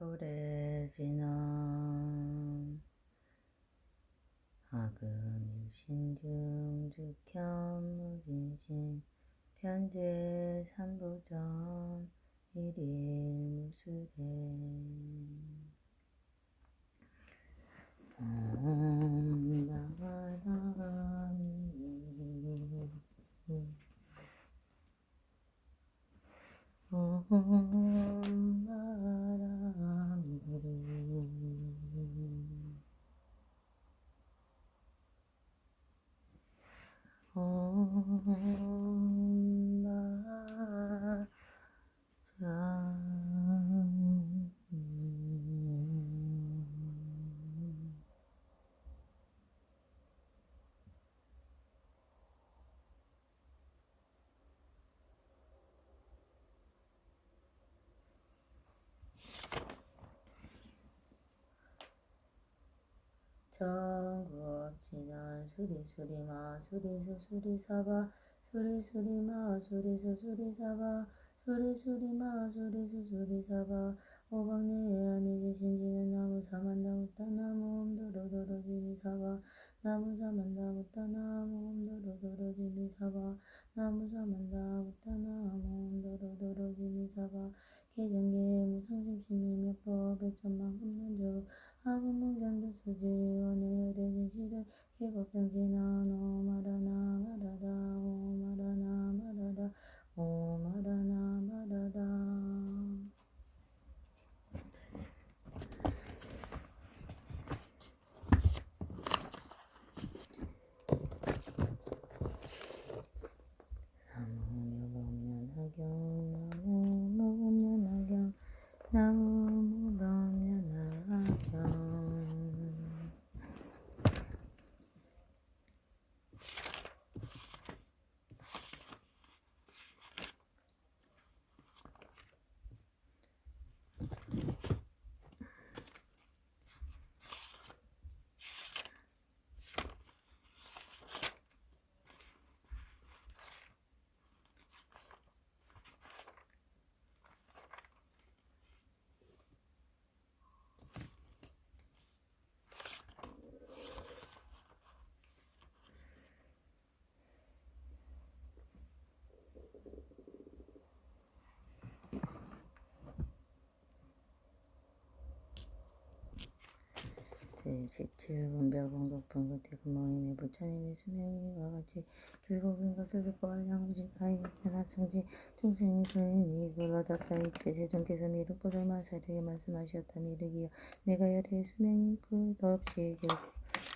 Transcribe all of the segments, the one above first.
도래지는 하금일신중 즉현무진신 편제 삼부전 일일무술에 전국진한 수리수리마 수리수수리사바 수리수리마 수리수수리사바 수리수리마 수리수수리사바 오방내에 아니계신지는 나무사만다무따 나무옴도로도로지미사바 나무사만다무따 나무옴도로도로지미사바 나무사만다무따 나무옴도로도로지미사바 개정계 무성심심미몇법 백천만금난조 하금문경도 수지원의 여대진시대 개법정진한 오마라나 마라다 오마라나 마라다 오마라나 마라다 나무묘범연하경 나무묘범연하경 제17분별 높은 끝에 금모임의 부처님의 수명이와 같이 결국은 것을 듣고 알량무지가이 하나청지 중생이 그의 이익을 얻었다. 이때 세존께서 미륵보살만 사르게 말씀하셨다며 이르기여 내가 열의 수명이 끝없이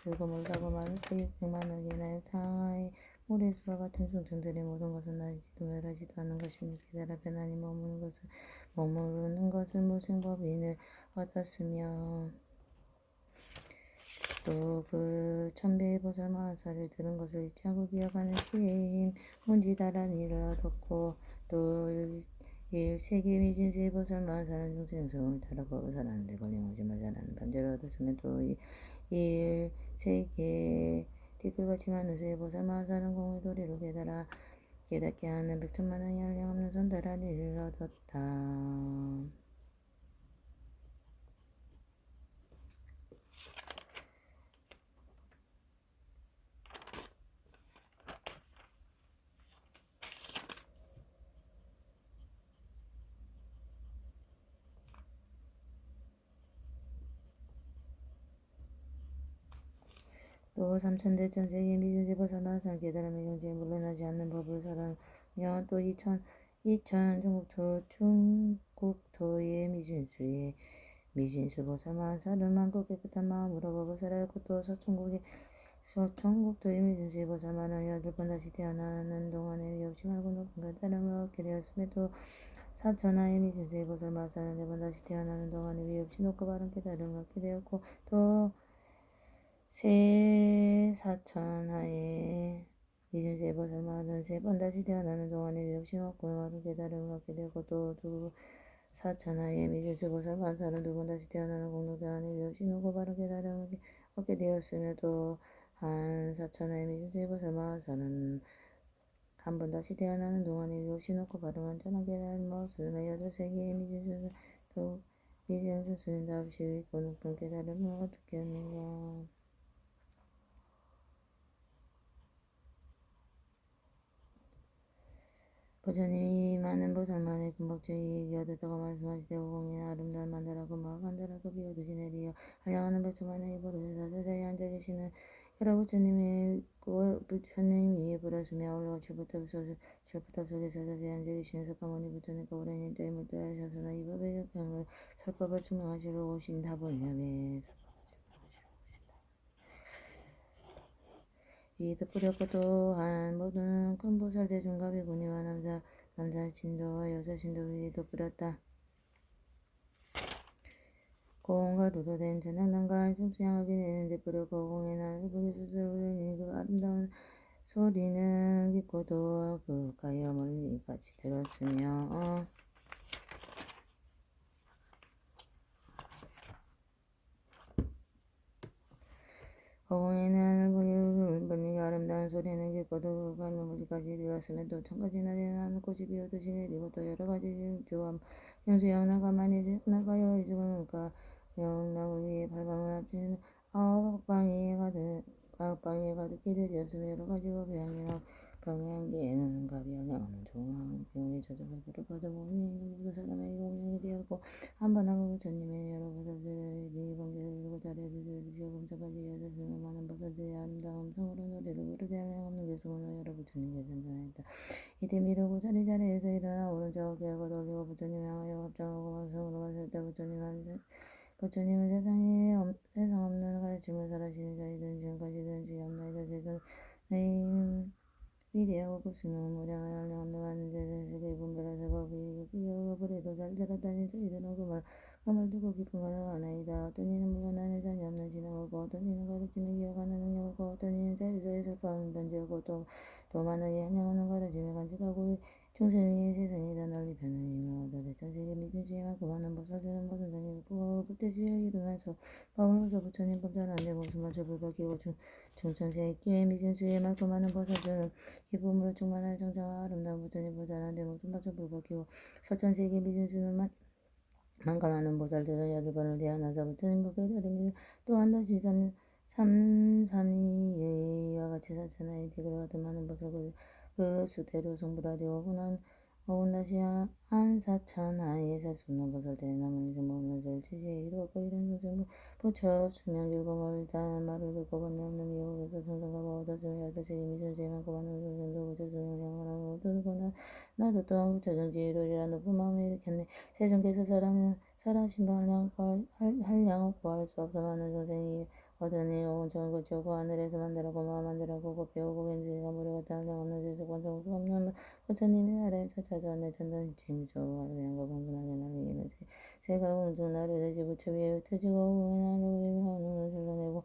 길고 멀다고 말할 때 600만억의 나육탕하의 모래수와 같은 중생들의 모든 것은 나지도 멸하지도 않는 것이며 깨달아 변하니 머무르는 것을 무생법인을 얻었으며 또 그 천배의 보살 마하사를 들은 것을 잊지 않고 기억하는 지혜의 힘 문지다란 일을 얻었고 또 일세계 미진세의 보살 마하사는 중생의 소음을 따라 거부살하는데 걸림없이 마자라는 반대를 얻었으며 또 일세계 티끌같이 많은 수의 보살 마하사는 공의 도리로 깨닫게 하는 백천만왕의 한량없는 선달한 일을 얻었다. 또 삼천대천세계 미준세 보살 마하사는 깨달음의 경지에 물러나지 않는 법을 설하며 또 이천 중국토의 미진수 보살 마하사는 많고 깨끗한 마음으로 법을 설하였고 또 서천국토의 미준세 보살 마하사는 여덟 번 다시 태어나는 동안에 위없이 말고 높은 깨달음을 얻게 되었음에 또 사천하의 미준세 보살 마하사는 네 번 다시 태어나는 동안에 위없이 높고 바른 깨달음을 얻게 되었고 또 사천하의 미준세 보살 마하사는 세 번 다시 태어나는 동안에 위없이 높고 바른 깨달음을 얻게 되었고 또 사천하의 미준세 보살 마하사는 두 번 다시 태어나는 공덕대 안에 위없이 높고 바른 깨달음을 얻게 되었으며 또 한 사천하의 미준세 보살 마하사는 한 번 다시 태어나는 동안에 위없이 높고 바른 완전한 깨달음을 얻었으며 여덟 세계의 미준세 미지양 수수는 다없이 위고 높은 깨달음을 어떻게 하는가. 부처님이 많은 보살만의 금박적인 이익이 얻었다고 말씀하시되 오공의 아름다운 만다라고 만다라고 비워두시 내리어 한량하는 백천만의 입으로 자자자히 앉아 계시는 여러 부처님 위에 불었으며 올라가 칠부탑 속에 자자자히 앉아 계시는 석가모니 부처님과 오래니 때에 물들하셨으나 이 법의 역경을 설법을 증명하시러 오신 다불협에 이도 뿌렸고 또한 모두는 큰 보살 대중과 비구니와 남자 신도와 여자 신도 위에도 뿌렸다. 고공과 루로 된 전향단과 중수양업이 내는데 뿌렸고 공에 나는 불이 수술을 그 아름다운 소리는 깊고도 그가여 멀리 같이 들었으며 허공에는 멀리 아름다운 소리는 깊고도 그가여 멀리까지 들었으며 또 천가지나 되는 하늘꽃이 비오듯이 내리고 또 여러가지 조합 연수양 나가만이 나가여 죽으니까 영락을 위해 발광을 합치는 아홉 방에 가득히 들였으며 여러가지 법양이나 병양계에는 가비양은 종황 비용이 저절로 부르거든 모든 사람에게 공양이 되었고 한번하고 부처님의 여러 보살들의 네 번개를 이루고 자리에 주시고 검사까지 여자들과 많은 보살들의 아름다운 성으로 노래를 부르되 한량없는 계승으로 여러 부처님께 전전하였다. 이때 미루고 자리에서 일어나 오른쪽 어깨하고 돌리고 부처님 향하여 합장하고 방성으로 가셨다. 부처님은 세상 없는 가르침을 살아시는 자이든 지금까지든 지없나이다. 세상 위대하고 복수명은 무량하여 한량없는 많은 세계의 분별하사 법이 그리도 잘 들었다니 저희들은 그 말 두고 깊은 가능가 하나이다. 어떤 이는 물러나는 전이 없는 지능하고 어떤 이는 가르침에 기억하는 능력하고 어떤 이는 자유자의 설파하는 번지하고 또 많으니 한량없는 가르침에 간직하고 중생의 세상에 다 널리 펴는 힘을 얻어 대천세계 미진주의만큼 많은 보살들은 모든 성에 불때지에 이르면서 바울로서 부처님 법전한데 무슨 말처 불박히고 중천세에 끼에 미진주의에 많고 많은 보살들은 기쁨으로 충만한 정정한 아름다운 부처님 보살한데 무슨 말처 불박히고 서천세계 미진주는 만가 많은 보살들은 여덟번을 대하나서 부처님 법에 따릅니다. 또한 다시 삼삼이와 같이 사천하에 디그를 같은 많은 보살 그 수대로 성불하려 오군 다시 한사천하에 살수없는 보살들의 남은 이승모는 절지시에 이루었고 이런 중생 부처 수명 길고 멀다 말을 듣고 번뇌 없는 미혹에서 성장하고 얻었으며 여자세계 미전세에 많고 많은 중생도 부처 수명을 향하고 얻었고 나도 또한 부처 정지이루리라 높은 마음을 일으켰네. 세존께서 살아신방 한량 구할 수 없어 많은 중생이 얻으니 온천 고치고 하늘에서 만들고 마음 만들고 곱배우고 겐지가 무료가 한량 없는 세속 관성 없는 부처님의 아래에서 찾아왔네. 전단 짐조 아래양과 방문하게 나르기는 새가 공중 나를 대지 부처 위에 흩어지고 공에 나르고 하늘을 들러내고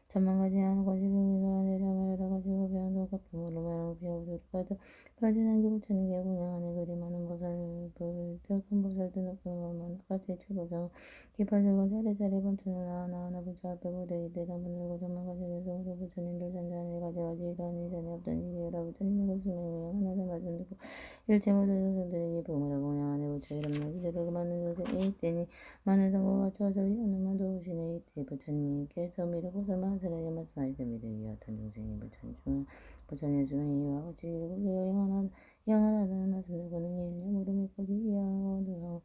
천만가지 하늘까지 금이가 내려마 여러가지 법양도 가품으로 말하고 비오도록 가득 발진한 게 부처님께 공양하니 그리 많은 보살들 큰 보살들 높은 것만 같이 칠보상 기팔들고 자리자리 번천을 하나하나 부처 앞에 무대 이때 당분들고 천만가지 계속으로 부처님들 전자하니 가지가지 이러한 이전에 없던 일이 여러 부처님의 고수명이 하나도 말씀 듣고 일체 모든 조선들에게 부모를 공양하니 부처 이름 기대로 그 많은 조선이 이때니 많은 성공과 처저 위험만 도우시네. 이때 부처님께서 미륵보살 마하사라에 말씀하시되 미륵이 어떤 중생이 부처님 주명이와 같이 일곱 영원하다는 말씀을 고능히 일념 물음이 거기 이하고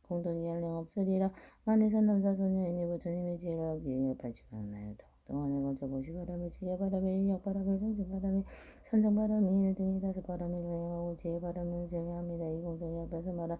공동이 한량 없으리라. 만일 산남자 소녀이니 부처님의 지혜를 얻기에 발칙하나요. 동안에 걸쳐 보시바람이 지혜바람이 인력바람이 성신바람이 선정바람이 일등이 다섯바람을 행하고 지혜바람을 정의합니다. 이 공동이 앞에서 말한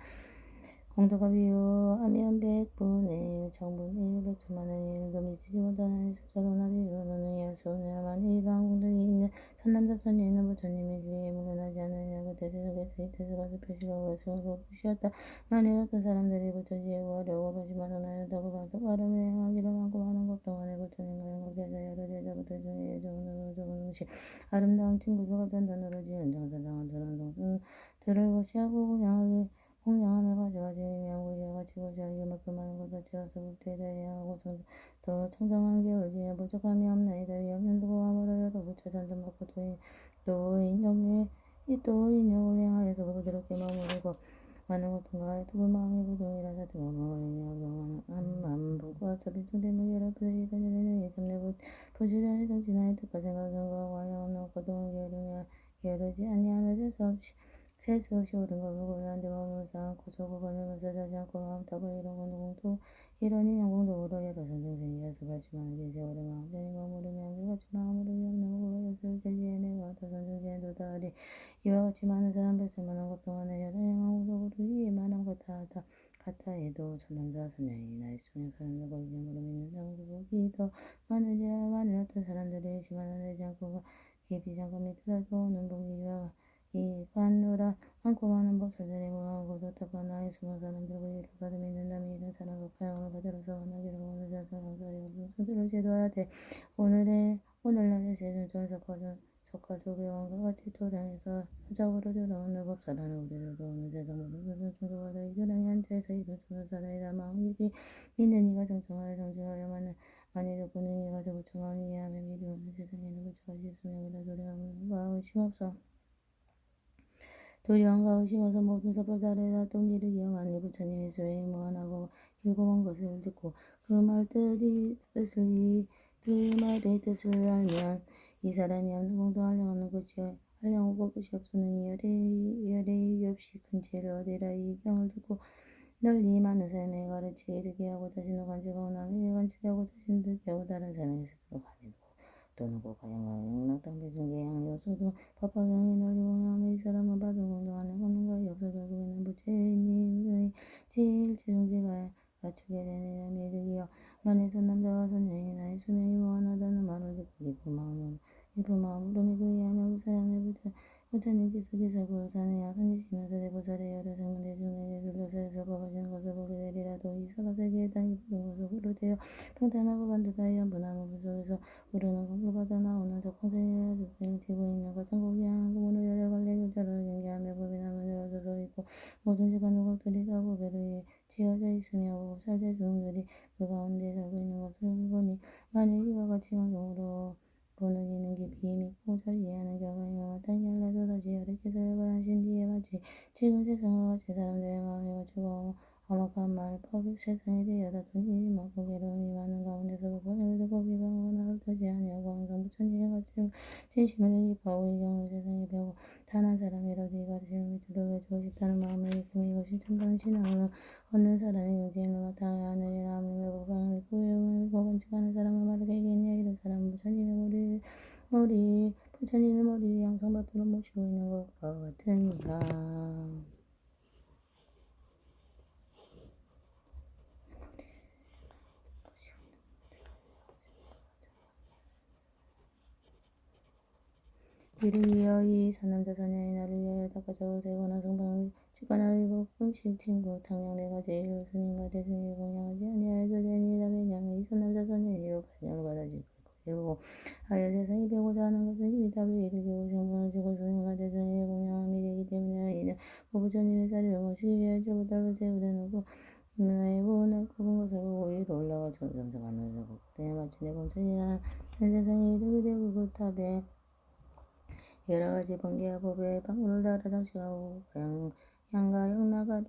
공덕가 비유하면 백분의 일, 정분 일, 백천만의 일, 금이치지 못하는 숫자로 나비로 논능할 수 없느냐만 이러한 공덕이 있는 선남자 선녀 있는 부처님의 지혜에 물러나지 않느냐. 그때 세속에서 이때서 가서 표시가 외성으로 표시였다. 만일 어떤 사람들이 부처 지혜 구하려고 표시만원하였다고 방석 발음을 행하기를 많고 많은 것 동안에 부처님과 영겁해서 여러 제자부터 중에 예정으로 적은 음식 아름다운 친구들과 전단으로 지은 정사장한 저런 동들을 고시하고 공양하며 가져가지 양구리와 같이 고시하기 만큼 많은 것을 채워서 불태에다 해하고 더 청정한 게울지에 부족함이 없나이다. 위없는 도와 멀어 여러 부처 전전받고 또 인욕을 행하여서 부드럽게 머무르고 많은 고통과 두고 마음이 고동이라서 뜨거운 어린이 암만 분과 서를 중대문 여러분들 이런 일에는 예정내 부주련의 정신하에 뜻과 생각과 관련 없는 고통을 게으르지 아니하며 셀수 없이 옳은 것을 고려한데 마음을 쌓고 저고관을 마사하지 않고 마음타고 이런 공도 이런 인연 공동으로 여러 선정생이 연습하지만 이제 오래 마음전이 머무르며 한결같이 마음으로 없는 고요를 대지에 내가 더 선정생에 도달하리 이와 같이 많은 사람 백성만한 것 동안에 여러 행함으로 이에 말한 것 같다 해도 선남자 선녀이 나의 수명 사람들 거기에 믿는 장국이 더 많으리라 만일 어떤 사람들이 의심하는 되지 않고 깊이 잠깐 밑으로도 오는 복이와 이간노라 많고 많은 법을 드리고 하고도 답한 나의 수많은 사람들과 이를 받아 믿는다면 이런 사람과 파양을 받으러서 원하기를 원하지 않는 자의 순서를 제도해야 돼. 오늘날의 세준 좋은 석가 속의 왕과 같이 도량에서 사자고로 들어오는 법사라는 우리들도 어느 세상 모든 것을 충족하다 이 도량에 앉아서 이를 주는 사람이라 마음 깊이 믿는 이가 정정하여 정정하여 만일 본능이 가지고 정함을 이해하며 미리 오는 세상에 있는 것과 실수명이라 도량과 의심 없어. 도리왕과 의심어서 모든 섭벌자를 또 미르기어 만일 부처님의 수행이 무한하고 길고 먼 것을 듣고 그 말의 뜻을 알면 이 사람이 없는 공도 한량없고 끝이 없으니 열의 없이 큰 죄를 얻으라 이 경을 듣고 널리 많은 사람에게 가르치게 듣게 하고 자신도 간직하고 남에게 간직하고 자신도 듣게 하고 다른 사람에게 스스로 가르치고 또는 고가양과 땅배중계 양요소도 법화경에 널리 공양하며 이 사람은 받은 공도 안에 걷는가 없어 결국에는 부처님의 제일 최종제가 갖추게 되느냐 믿으기여 만일 선남자와 선녀이 나의 수명이 무한하다는 말을 듣고 깊은 마음으로 믿고 이해하며 그 사람의 부처님께서 기사구를 산에 약한지시면서 대보살의 여러 생문대 중에게 둘러서서 법하시는 것을 보게 되리라도 이 사바세계에 땅이 푸른 것을 후로 되어 평탄하고 반듯하여 연분한 물 속에서 우르는 공을 받아 나오는 적공생이라 죽기는 튀고 있는 가천고기 향한 금으로 열혈관례 교자를 경계하며 법에 나면으로 서서 있고 모든 시간 누각들이 다 법에 의해 지어져 있으며 살대 중들이 그 가운데 살고 있는 것을 보니 만일 이와 같이 감동으로 보는 이는 깊이 믿고 잘 이해하는 결과이며 마땅히 알라도 다시 여러께서 열반하신 뒤에 마치 지금 세상과 같이 사람들의 마음이 거치고 험악한 말, 법이 세상에 대하여 다툰 일만큼 괴로움이 많은 가운데서 법을 듣고 비방하거나 흩어지 아니하고 항상 부처님의 가르침 진심을 기뻐하고 이 경을 세상에 배우고 단 한 사람이라도 이 가르침을 믿도록 해주고 싶다는 마음을 일으키며 이것이 참다운 신앙을 얻는 사람이 경쟁을 마땅하게 하느니라 하물며 법을 믿고 외우며 간직하는 사람은 말을 개겠냐 이런 사람은 부처님의 머리 위에 항상 받들어 모시고 있는 것과 같으니라. 이를 위하여 이 선남자 선녀의 나를 위하여 닦아적을 세거나 성방을 짓거나 의복 음식 친구 당장 내가 제일 스님과 대중에게 공양하지 아니하여도 되니이다. 왜냐하면 이 선남자 선녀의 이로 발령을 받아질 것이고 하여 세상이 배고자 하는 것은 이미 답을 이르기고 정보를 주고 스님과 대중에게 공양함이 되기 때문에 이는 그 부처님의 자리를 모시기 위하여 저보다를 세우려놓고 나의 넓고 큰 것을 보고 위로 올라가 정정하는 것을 그때 마치 내 공천이라는 세상에 이르게 되고 그 탑에 여러 가지 번개와 법의 방울을 달아 장식하고 양과 영나가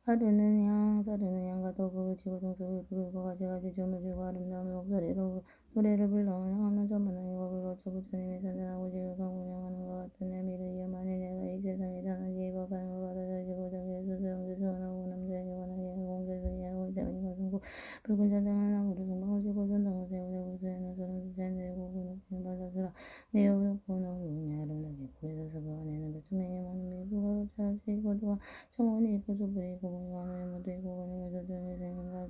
가르는 양, 사르는 양과 도구를 치고 동석을 들고 가지가지 춤을 추고 아름다운 목소리로 노래를 불러 운영하는 전문의 법을 거쳐 부처님의 선전하고 지극한 운영하는 것 같은 의미를 이어 만일 내가 이 세상에 사는지 이 법을 받아들이고 자기의 스스로 수원하고 남자에게 원하게 하고 공개를 이해하고 있다면 이것은 붉은 자당한 나무를 성방을 지고 전당을 세우고 구수에는 서른 두자내고 높이는 발사수라 내어 높고 너를 아름답게 꾸며서 그 안에는 몇천 명의 많은 미부가 잘할 수 있고 또한 정원이 있고 숲이 있고 공간의 외모도 있고 거리면서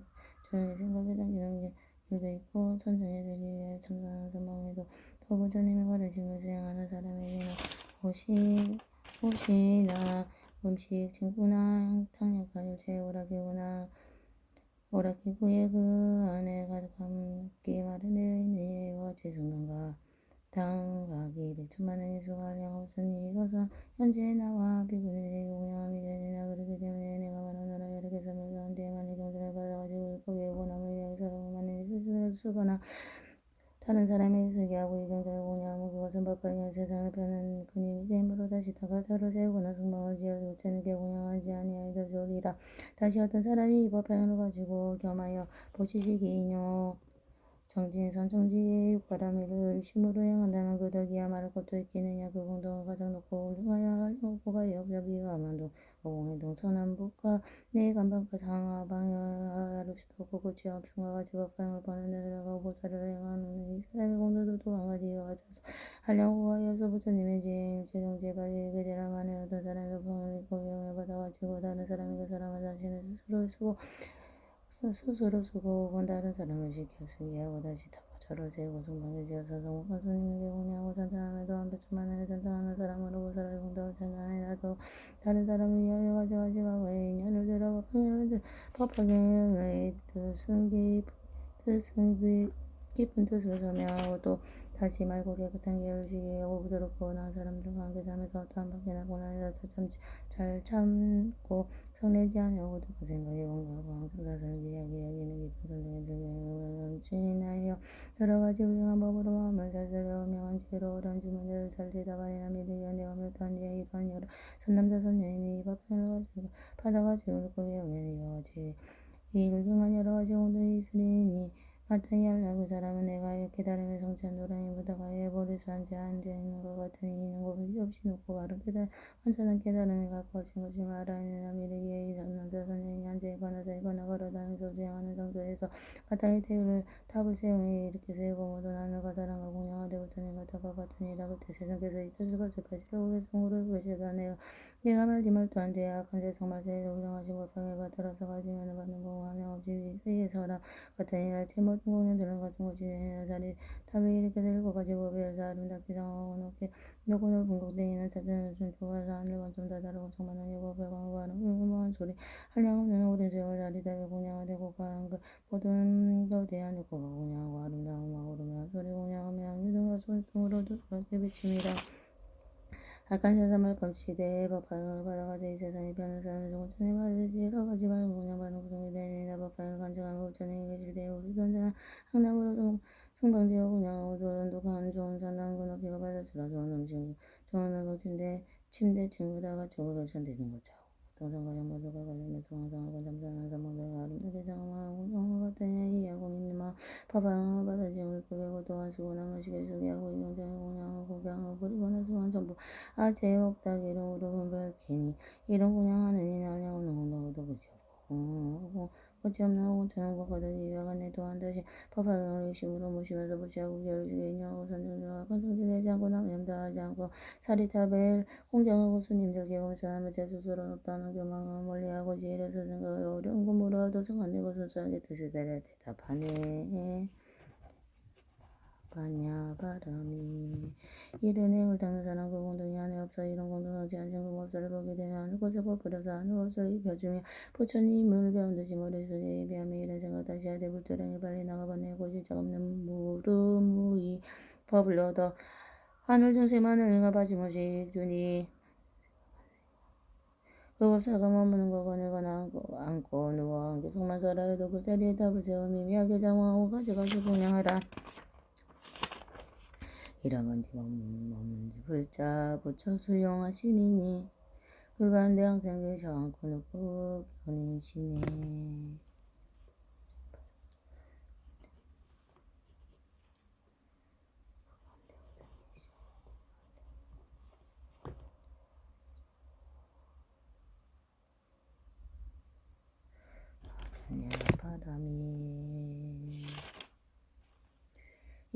조용히 생각에 담기는 길도 있고 천정에 되기 위해 참선하는 선방에도 또 부처님의 가르침을 수행하는 사람에게는 옷이나 음식, 친구나 탕약과 일체의 오락기구에 그 안에 가득함께 마련되어 있는 이와 같이 승명과 당각이 100천만의 수가 한량 없으니 이것은 현재 나와 비구들에게 공양함이 되느냐 그렇기 때문에 내가 말하노라 여러 개설을 가운데 만일 경전을 받아가지고 읽고 외우고 남을 위하여 살아고 만일 스스로 쓰거나 다른 사람에게 쓰게 하고 이경들을 공유하면 그것은 법발견 세상을 펴는 그님이 됨으로 다시 다가자를 세우거나 승방을 지어서 우체는게 공양하지 아니하여도 좋으리라. 다시 어떤 사람이 이 법발견을 가지고 겸하여 보시기이뇨 정진선 정지의 육바라미를 심으로 행한다면 그 덕이야 말할 것도 있겠느냐. 그 공덕은 가장 높고 훌륭하여 하려고가 여비와만도 오공해동 서남북과 내 간방과 상하방야 아를 수도 없고 끝이 없음과 같이 법방을 버는 데들어가고 보살을 행하는 이 사람의 공덕도 또 한 가지 이와 같아서 하려고가 없어 부처님의 제일 최종제 발리 그대라 만에 어떤 사람이 법방을 입고 명을 받아가지고 다른 사람이 그 사람은 자신을 스스로 쓰고 혹은 다른 사람을 시켜 쓰게 하고 다시 절을 세우고 승방을 지어서 성공한 스님에게 공양하고 전탄함에도 한 백천만원에 전탄하는 사람으로 보살의 공덕을 전탄해 나도 다른 사람을 위하여 가져가지고 인연을 들어 법화경의 뜻은 깊은 뜻을 소명하고 또 다시 말고 깨끗한 계율을 지키고 부드럽고 온화한 사람들과 함께 살면서 어떠한 밖에나 고난에서 잘 참고 성내지 아니하고 그 생각에 공부하고 항상 자신을 귀하게 여기는 깊은 선정의 즐거움을 증인하여 여러 가지 훌륭한 법으로 마음을 잘 살려 명한 지혜로 어려운 주문들을 잘 대답하리라. 믿으리라. 내가 멸도한 뒤에 이러한 여러 선남자 선녀인이 이 법편을 가지고 받아가지고 옳고 배우면 이와 같이 이 훌륭한 여러 가지 공덕이 있으리니 마땅히 알라. 그 사람은 내가 이렇게 다름에 성취한 노량이 부다가에 버리수 앉아 있는 것 같으니 이는 고분이 없이 높고 바른 깨달음 완전한 깨달음이 가까워진 것임을 알아야 하느라. 미르기에 이 남자 선녀인이 앉아있거나 서있거나 걸어다니면서 수행하는 정도에서 마땅히 탑을 세우니 이렇게 세우고 모든 하늘과 사람과 공양하되 부처님과 탑과 같으니라. 그때 세상께서 이 뜻을 거듭하시려고 회성으로 그러시다. 내가 말지 말도한 데 악한 세상 말세에서 훌륭하신 법상에 받들어서 가지면은 받는 공안에 없이 위에서라 같으니 날체 모든 공연들은 같은 곳이 되는 자리 탑을 이렇게 들고 가지고 배워서 아름답게 장하고 높고 넓은 꼭대기는 찾아는 좀 좋아서 하늘과 좀 다다르고 정만한 여고 배광과 하는 훌륭한 소리 한량없는 오랜 세월 자리답에 공양하되 고가한 그 모든 거대한 육고가 공양하고 아름다움과 오르며 소리 공양하며 유등과 손등으로 두껍게 비칩니다. 악한 세상을 검시되 법화용을 받아가지고 이 세상에 변한 사람을 종천에 받으시 여러 가지 밝은 공양받는 구성이 되니라. 법화용을 간직하며 부처님이 계실 때에 우리 don자는 항남으로 승방되어 공양하고 도른독한 좋은 산당 그 높이가 받아주라. 좋은 음식 좋은 음식인데 침대 친구다가 저거 별천되는 거죠. 동성과 연모도가 관련해서 항상하고 잠잠한 사모들과 아름답게 장엄하고 영화 같다냐 이해하고 믿는 마음 법화용을 받아지고 옳고 또한 수고남을 시켜주게 하고 이경장에 공양하고 공양하고 버리거나 수한 전부 제 옥닥 이름으로 밝히니 이런 공양하는 이는 아니하오는 공덕도 그지없고 그지없는 혹은 천원과 거덕이 위하가 내 또한 다시 법화경을 의심으로 모시면서 무시하고 결의주게 인용하고 선정들과 건성지내지 않고 남염다하지 않고 사리탑을 공경하고 스님들께 공천하며 제 스스로 높다는 교망을 멀리하고 지혜를 생각하여 어려운 것 물어도 성안되고 순수하게 뜻을 따라 대답하네. 바냐바람이 이런 행을 닦는 사람 그 공동이 안에 없어 이런 공동을 지한 그 법설을 보게 되면 하늘곳을 버려서 하늘곳을 입혀주며 부처님을 배운 듯이 머릿속에 예비하며 이런 생각 다시 하되 불도량에 빨리 나가봤네. 고실작 없는 무르무이 법을 얻어 하늘 중세만을 응합하지 못이 주니 그 법사가 머무는 거 거늘거나 앉고 누워 계속만 살아도 그 자리에 답을 세워 미미하게 장황하고 가져가지고 공양하라. 이러건지 머문지 불자 부처 수용하시미니 그 가운데 항상 계셔 않고 높고 견이시네. 바람이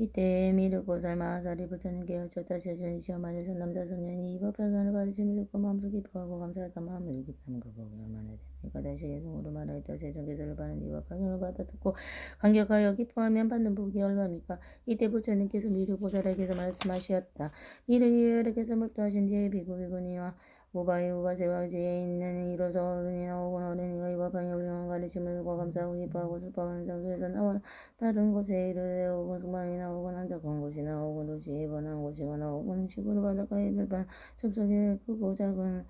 이때 미륵보살 마하사리 부처님께 여쭈었다. 세존이 시험하는 남자 소년이 이 법화경을 가르치며 듣고 마음속 기뻐하고 감사하다 마음을 이겼다는 그 법이 얼마나 됩니까? 다시 예성으로 말하였다. 세존께서를 받은 이 법화경을 받아 듣고 감격하여 기뻐하면 받는 복이 얼마입니까? 이때 부처님께서 미륵보살에게서 말씀하셨다. 미륵이 여러께서 몰두하신 뒤에 비구비구니와 우바세와 지에 있는 이로서 어른이나 혹은 어린이가 이 법화경의 훌륭한 가르침을 듣고 감사하고 기뻐하고 슬퍼하는 장소에서 나와 다른 곳에 이르되 혹은 숙망이나 혹은 한적한 곳이나 혹은 도시에 번한 곳이거나 혹은 시골 바닷가에 들판 숲속에 크고 작은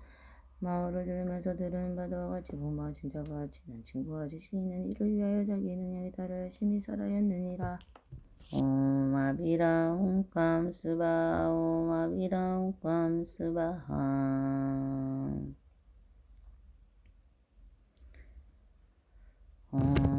마을을 들으면서 들은 바다와 같이 부모와 친자가 친한 친구와 주시는 이를 위하여 자기 능력에 따라 열심히 살아야 했느니라. Om Abhirahum Kam Svaha Om Abhirahum Kam Svaha. Om Mani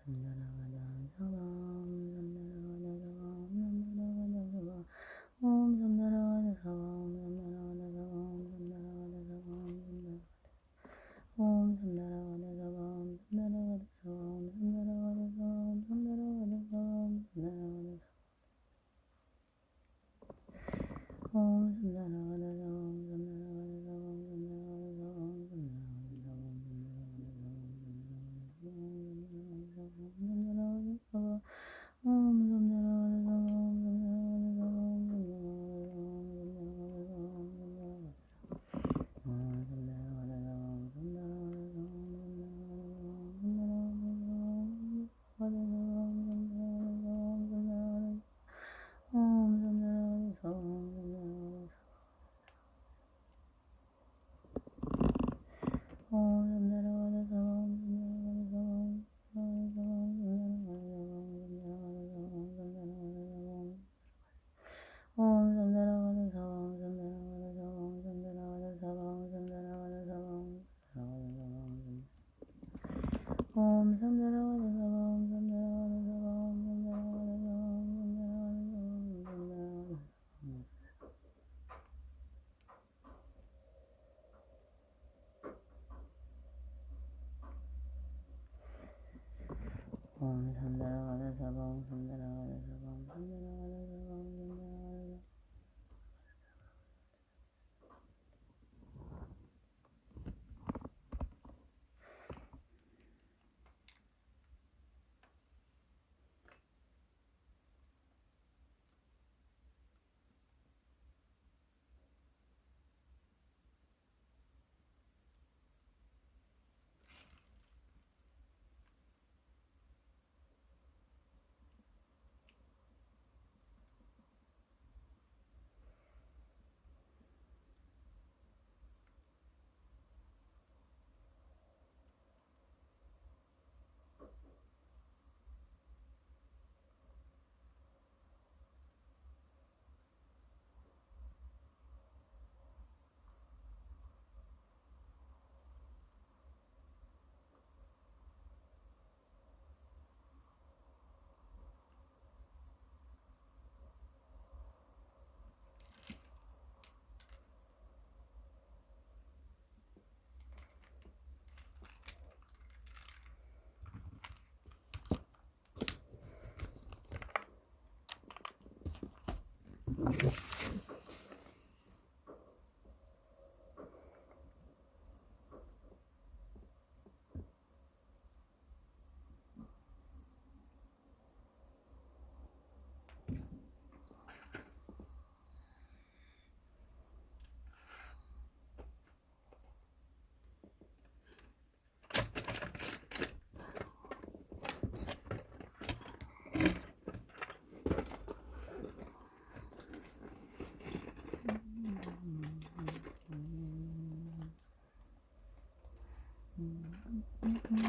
삼나라가다 사람 옴 삼나라와다 사바 옴 삼나라와다 사바 옴 삼나라와다 사바 옴 삼나라와다 사바 옴 삼나라와다 사바 옴 삼나라와다 사바 옴 삼나라와다 사바 옴 삼나라와다